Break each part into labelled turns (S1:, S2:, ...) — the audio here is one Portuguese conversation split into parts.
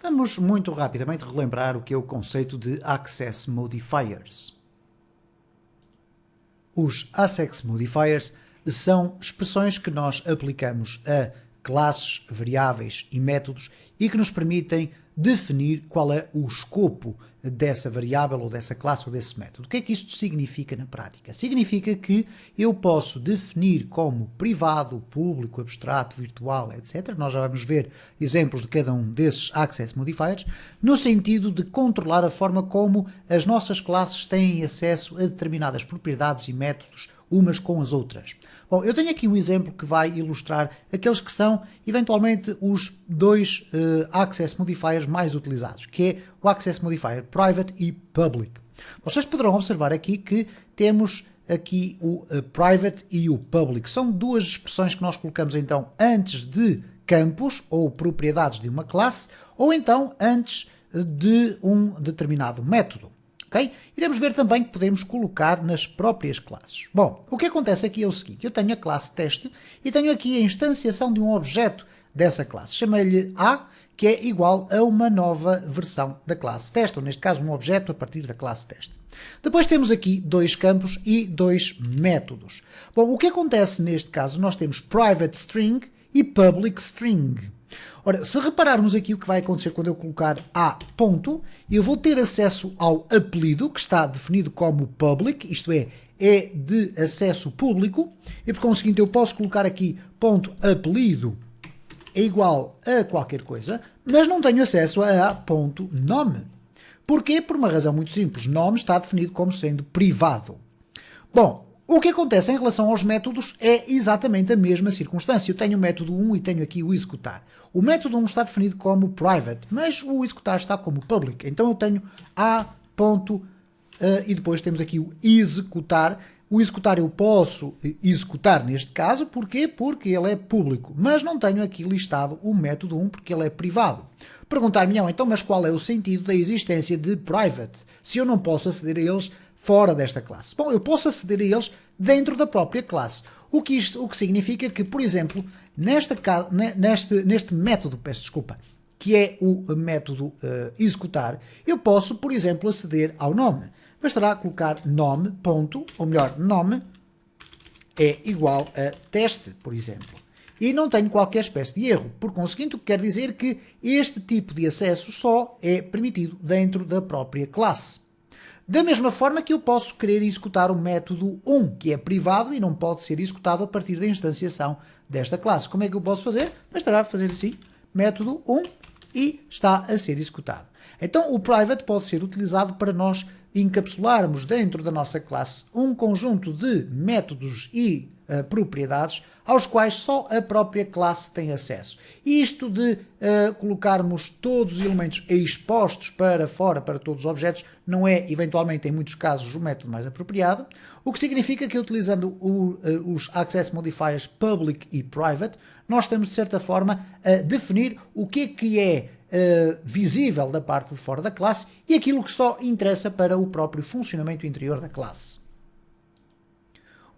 S1: Vamos muito rapidamente relembrar o que é o conceito de Access Modifiers. Os Access Modifiers são expressões que nós aplicamos a classes, variáveis e métodos e que nos permitem definir qual é o escopo dessa variável ou dessa classe ou desse método. O que é que isto significa na prática? Significa que eu posso definir como privado, público, abstrato, virtual, etc. Nós já vamos ver exemplos de cada um desses Access Modifiers, no sentido de controlar a forma como as nossas classes têm acesso a determinadas propriedades e métodos umas com as outras. Bom, eu tenho aqui um exemplo que vai ilustrar aqueles que são, eventualmente, os dois Access Modifiers mais utilizados, que é o Access Modifier Private e Public. Vocês poderão observar aqui que temos aqui o Private e o Public. São duas expressões que nós colocamos, então, antes de campos ou propriedades de uma classe, ou então antes de um determinado método. Okay? Iremos ver também que podemos colocar nas próprias classes. Bom, o que acontece aqui é o seguinte, eu tenho a classe teste e tenho aqui a instanciação de um objeto dessa classe. Chamei-lhe A, que é igual a uma nova versão da classe teste, ou neste caso um objeto a partir da classe teste. Depois temos aqui dois campos e dois métodos. Bom, o que acontece neste caso, nós temos private string e public string. Ora, se repararmos aqui o que vai acontecer quando eu colocar A ponto, eu vou ter acesso ao apelido, que está definido como public, isto é de acesso público, e por conseguinte eu posso colocar aqui ponto apelido é igual a qualquer coisa, mas não tenho acesso a A.nome. Porquê? Por uma razão muito simples, nome está definido como sendo privado. Bom, o que acontece em relação aos métodos é exatamente a mesma circunstância. Eu tenho o método 1 e tenho aqui o executar. O método 1 está definido como private, mas o executar está como public. Então eu tenho A. E depois temos aqui o executar. O executar eu posso executar neste caso, porquê? Porque ele é público, mas não tenho aqui listado o método 1 porque ele é privado. Perguntar-me, então, mas qual é o sentido da existência de private, se eu não posso aceder a eles fora desta classe? Bom, eu posso aceder a eles dentro da própria classe, o que significa que, por exemplo, neste método, peço desculpa, que é o método executar, eu posso, por exemplo, aceder ao nome. Bastará colocar nome, ponto, ou melhor, nome é igual a teste, por exemplo. E não tenho qualquer espécie de erro. Por conseguinte, o que quer dizer que este tipo de acesso só é permitido dentro da própria classe. Da mesma forma que eu posso querer executar o método 1, que é privado e não pode ser executado a partir da instanciação desta classe. Como é que eu posso fazer? Bastará fazer assim, método 1 e está a ser executado. Então o private pode ser utilizado para nós encapsularmos dentro da nossa classe um conjunto de métodos e propriedades aos quais só a própria classe tem acesso. E isto de colocarmos todos os elementos expostos para fora, para todos os objetos, não é, eventualmente, em muitos casos, o método mais apropriado, o que significa que, utilizando os Access Modifiers Public e Private, nós estamos, de certa forma, a definir o que é visível da parte de fora da classe e aquilo que só interessa para o próprio funcionamento interior da classe.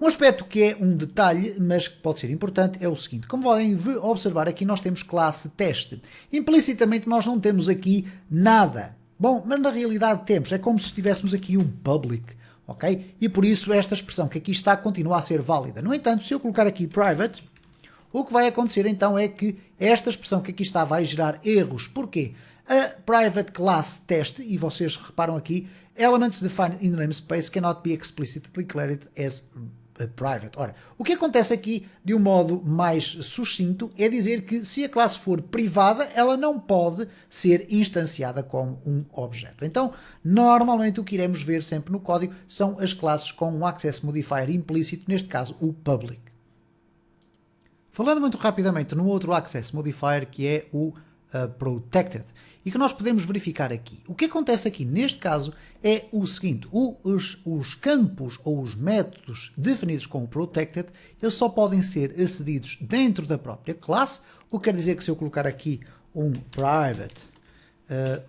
S1: Um aspecto que é um detalhe, mas que pode ser importante, é o seguinte. Como podem observar aqui, nós temos classe teste. Implicitamente nós não temos aqui nada. Bom, mas na realidade temos. É como se tivéssemos aqui um public, ok? E por isso esta expressão que aqui está continua a ser válida. No entanto, se eu colocar aqui private, o que vai acontecer então é que esta expressão que aqui está vai gerar erros. Porquê? A private class test, e vocês reparam aqui, elements defined in the namespace cannot be explicitly declared as private. Ora, o que acontece aqui de um modo mais sucinto é dizer que se a classe for privada, ela não pode ser instanciada como um objeto. Então, normalmente o que iremos ver sempre no código são as classes com um access modifier implícito, neste caso o public. Falando muito rapidamente no outro Access Modifier, que é o Protected, e que nós podemos verificar aqui. O que acontece aqui, neste caso, é o seguinte, os campos ou os métodos definidos com o Protected, eles só podem ser acedidos dentro da própria classe, o que quer dizer que se eu colocar aqui um private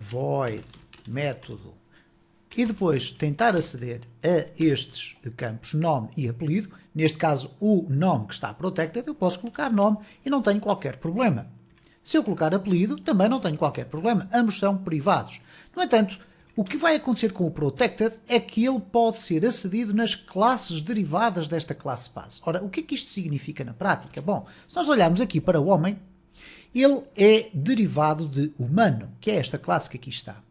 S1: void método e depois tentar aceder a estes campos nome e apelido, neste caso o nome que está protected, eu posso colocar nome e não tenho qualquer problema. Se eu colocar apelido, também não tenho qualquer problema, ambos são privados. No entanto, o que vai acontecer com o protected é que ele pode ser acedido nas classes derivadas desta classe base. Ora, o que é que isto significa na prática? Bom, se nós olharmos aqui para o homem, ele é derivado de humano, que é esta classe que aqui está.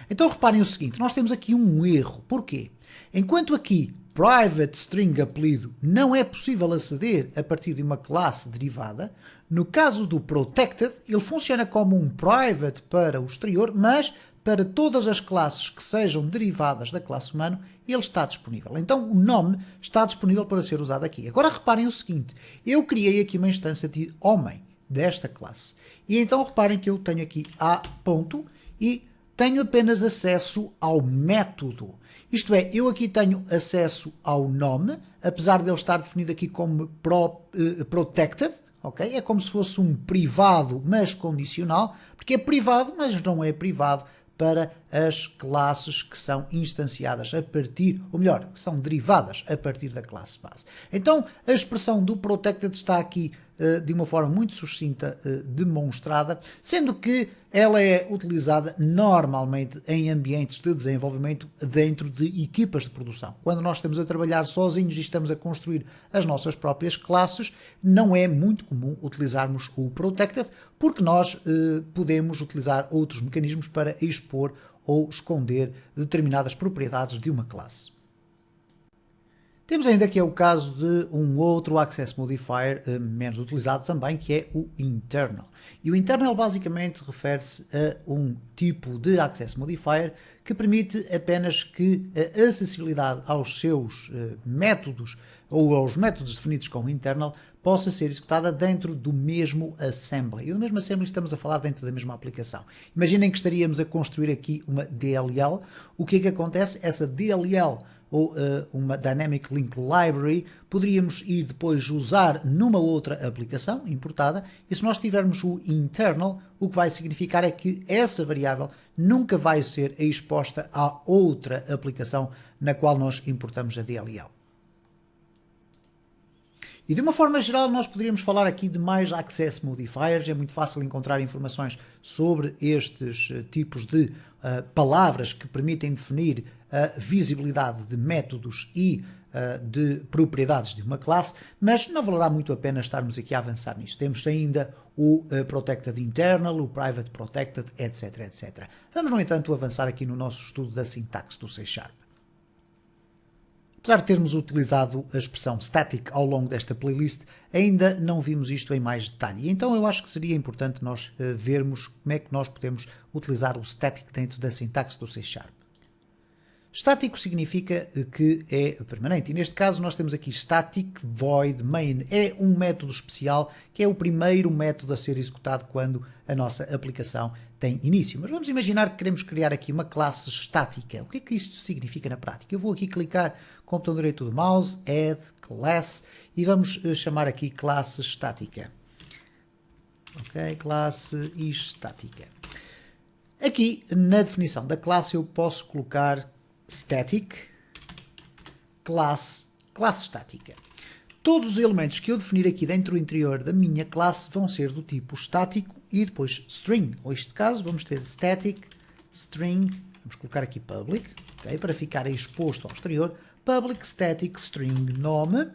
S1: Então reparem o seguinte, nós temos aqui um erro. Porquê? Enquanto aqui private string apelido não é possível aceder a partir de uma classe derivada, no caso do protected, ele funciona como um private para o exterior, mas para todas as classes que sejam derivadas da classe humano, ele está disponível. Então o nome está disponível para ser usado aqui. Agora reparem o seguinte, eu criei aqui uma instância de homem desta classe. E então reparem que eu tenho aqui a ponto e tenho apenas acesso ao método. Isto é, eu aqui tenho acesso ao nome, apesar de ele estar definido aqui como protected, ok? É como se fosse um privado, mas condicional, porque é privado, mas não é privado para as classes que são instanciadas a partir, ou melhor, que são derivadas a partir da classe base. Então, a expressão do protected está aqui de uma forma muito sucinta demonstrada, sendo que ela é utilizada normalmente em ambientes de desenvolvimento dentro de equipas de produção. Quando nós estamos a trabalhar sozinhos e estamos a construir as nossas próprias classes, não é muito comum utilizarmos o protected, porque nós podemos utilizar outros mecanismos para expor ou esconder determinadas propriedades de uma classe. Temos ainda aqui o caso de um outro Access Modifier menos utilizado também, que é o Internal. E o Internal basicamente refere-se a um tipo de Access Modifier que permite apenas que a acessibilidade aos seus métodos ou aos métodos definidos com o Internal possa ser executada dentro do mesmo assembly. E do mesmo assembly estamos a falar dentro da mesma aplicação. Imaginem que estaríamos a construir aqui uma DLL. O que é que acontece? Essa DLL ou uma Dynamic Link Library, poderíamos ir depois usar numa outra aplicação importada, e se nós tivermos o internal, o que vai significar é que essa variável nunca vai ser exposta à outra aplicação na qual nós importamos a DLL. E de uma forma geral nós poderíamos falar aqui de mais Access Modifiers, é muito fácil encontrar informações sobre estes tipos de palavras que permitem definir a visibilidade de métodos e de propriedades de uma classe, mas não valerá muito a pena estarmos aqui a avançar nisto. Temos ainda o Protected Internal, o Private Protected, etc, etc. Vamos, no entanto, avançar aqui no nosso estudo da sintaxe do C#. Apesar de termos utilizado a expressão static ao longo desta playlist, ainda não vimos isto em mais detalhe. E então eu acho que seria importante nós vermos como é que nós podemos utilizar o static dentro da sintaxe do C#. Estático significa que é permanente, e neste caso nós temos aqui static void main. É um método especial que é o primeiro método a ser executado quando a nossa aplicação tem início. Mas vamos imaginar que queremos criar aqui uma classe estática. O que é que isto significa na prática? Eu vou aqui clicar com o botão direito do mouse, add class, e vamos chamar aqui classe estática. Ok, classe estática. Aqui na definição da classe eu posso colocar static, classe estática. Todos os elementos que eu definir aqui dentro do interior da minha classe vão ser do tipo estático e depois string. Neste caso vamos ter static, string, vamos colocar aqui public, okay, para ficar exposto ao exterior, public static string nome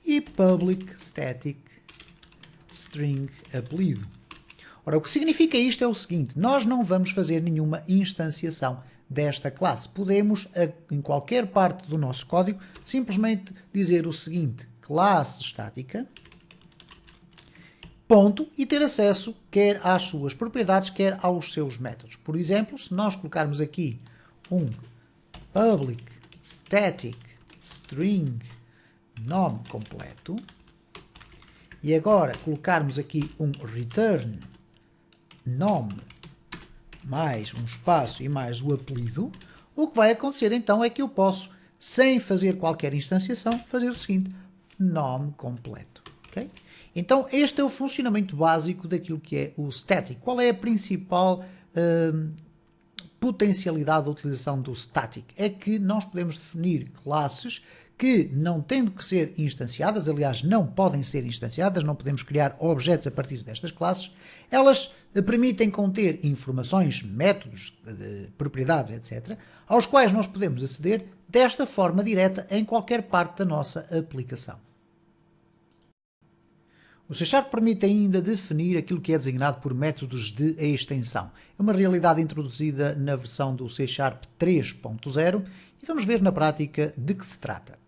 S1: e public static string apelido. Ora, o que significa isto é o seguinte, nós não vamos fazer nenhuma instanciação desta classe. Podemos, em qualquer parte do nosso código, simplesmente dizer o seguinte, classe estática, ponto, e ter acesso quer às suas propriedades, quer aos seus métodos. Por exemplo, se nós colocarmos aqui um public static string nome completo, e agora colocarmos aqui um return nome mais um espaço e mais o apelido, o que vai acontecer então é que eu posso, sem fazer qualquer instanciação, fazer o seguinte, nome completo. Okay? Então este é o funcionamento básico daquilo que é o static. Qual é a principal potencialidade da utilização do static? É que nós podemos definir classes que, não tendo que ser instanciadas, aliás, não podem ser instanciadas, não podemos criar objetos a partir destas classes, elas permitem conter informações, métodos, propriedades, etc., aos quais nós podemos aceder desta forma direta em qualquer parte da nossa aplicação. O C# permite ainda definir aquilo que é designado por métodos de extensão. É uma realidade introduzida na versão do C# 3.0 e vamos ver na prática de que se trata.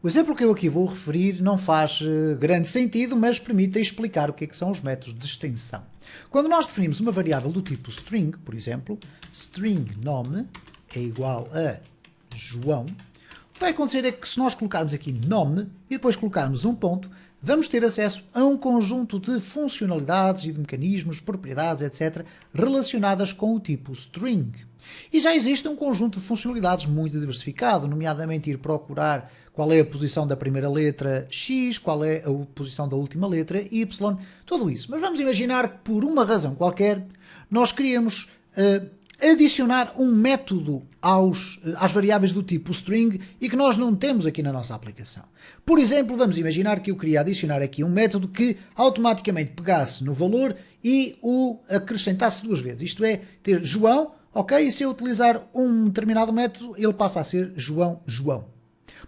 S1: O exemplo que eu aqui vou referir não faz grande sentido, mas permite explicar o que é que são os métodos de extensão. Quando nós definimos uma variável do tipo string, por exemplo, string nome é igual a João, o que vai acontecer é que se nós colocarmos aqui nome e depois colocarmos um ponto, vamos ter acesso a um conjunto de funcionalidades e de mecanismos, propriedades, etc., relacionadas com o tipo string. E já existe um conjunto de funcionalidades muito diversificado, nomeadamente ir procurar qual é a posição da primeira letra X, qual é a posição da última letra Y, tudo isso. Mas vamos imaginar que por uma razão qualquer nós queríamos adicionar um método às variáveis do tipo string e que nós não temos aqui na nossa aplicação. Por exemplo, vamos imaginar que eu queria adicionar aqui um método que automaticamente pegasse no valor e o acrescentasse duas vezes. Isto é, ter João, ok, e se eu utilizar um determinado método, ele passa a ser João.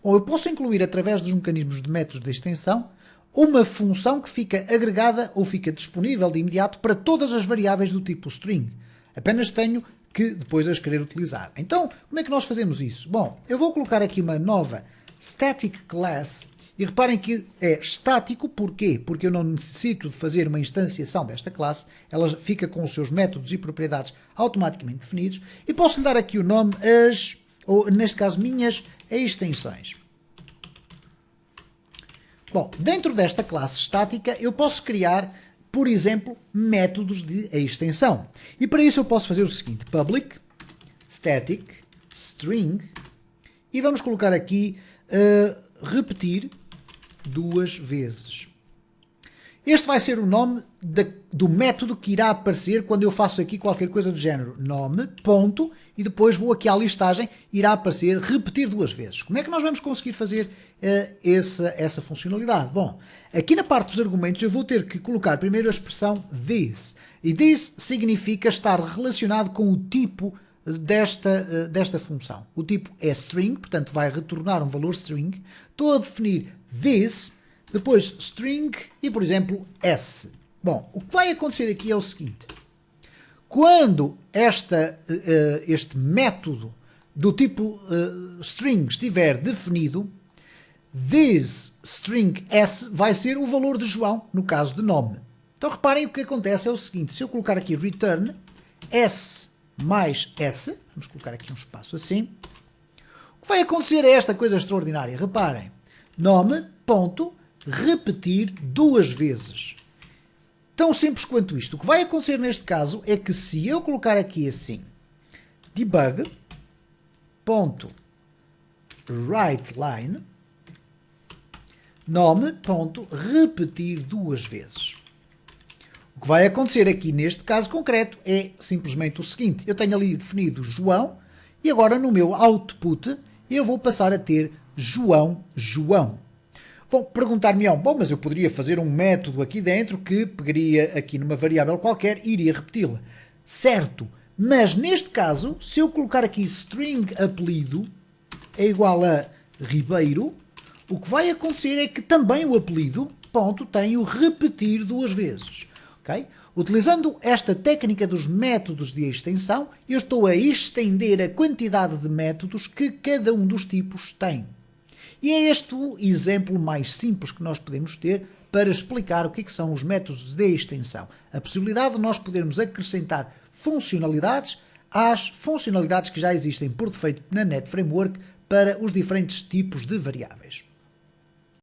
S1: Bom, eu posso incluir através dos mecanismos de métodos de extensão uma função que fica agregada ou fica disponível de imediato para todas as variáveis do tipo string. Apenas tenho que depois as querer utilizar. Então, como é que nós fazemos isso? Bom, eu vou colocar aqui uma nova static class e reparem que é estático, porquê? Porque eu não necessito de fazer uma instanciação desta classe, ela fica com os seus métodos e propriedades automaticamente definidos e posso lhe dar aqui o nome ou neste caso minhas extensões. Bom, dentro desta classe estática eu posso criar, por exemplo, métodos de extensão. E para isso eu posso fazer o seguinte, public, static, string, e vamos colocar aqui repetir duas vezes. Este vai ser o nome do método que irá aparecer quando eu faço aqui qualquer coisa do género nome, ponto, e depois vou aqui à listagem, irá aparecer repetir duas vezes. Como é que nós vamos conseguir fazer essa funcionalidade? Bom, aqui na parte dos argumentos eu vou ter que colocar primeiro a expressão this, e this significa estar relacionado com o tipo desta função. O tipo é string, portanto vai retornar um valor string. Estou a definir this, depois string e, por exemplo, s. Bom, o que vai acontecer aqui é o seguinte. Quando este método do tipo string estiver definido, this string s vai ser o valor de João, no caso de nome. Então reparem o que acontece é o seguinte, se eu colocar aqui return s mais s, vamos colocar aqui um espaço assim, o que vai acontecer é esta coisa extraordinária. Reparem, nome, ponto, repetir duas vezes. Tão simples quanto isto. O que vai acontecer neste caso é que se eu colocar aqui assim, debug, ponto, writeLine, nome, ponto, repetir duas vezes. O que vai acontecer aqui neste caso concreto é simplesmente o seguinte. Eu tenho ali definido João e agora no meu output eu vou passar a ter João. Vão perguntar-me, bom, mas eu poderia fazer um método aqui dentro que pegaria aqui numa variável qualquer e iria repeti-la. Certo, mas neste caso, se eu colocar aqui string apelido é igual a Ribeiro, o que vai acontecer é que também o apelido, ponto, tem o repetir duas vezes. Okay? Utilizando esta técnica dos métodos de extensão, eu estou a estender a quantidade de métodos que cada um dos tipos tem. E é este o exemplo mais simples que nós podemos ter para explicar o que são os métodos de extensão. A possibilidade de nós podermos acrescentar funcionalidades às funcionalidades que já existem por defeito na NetFramework para os diferentes tipos de variáveis.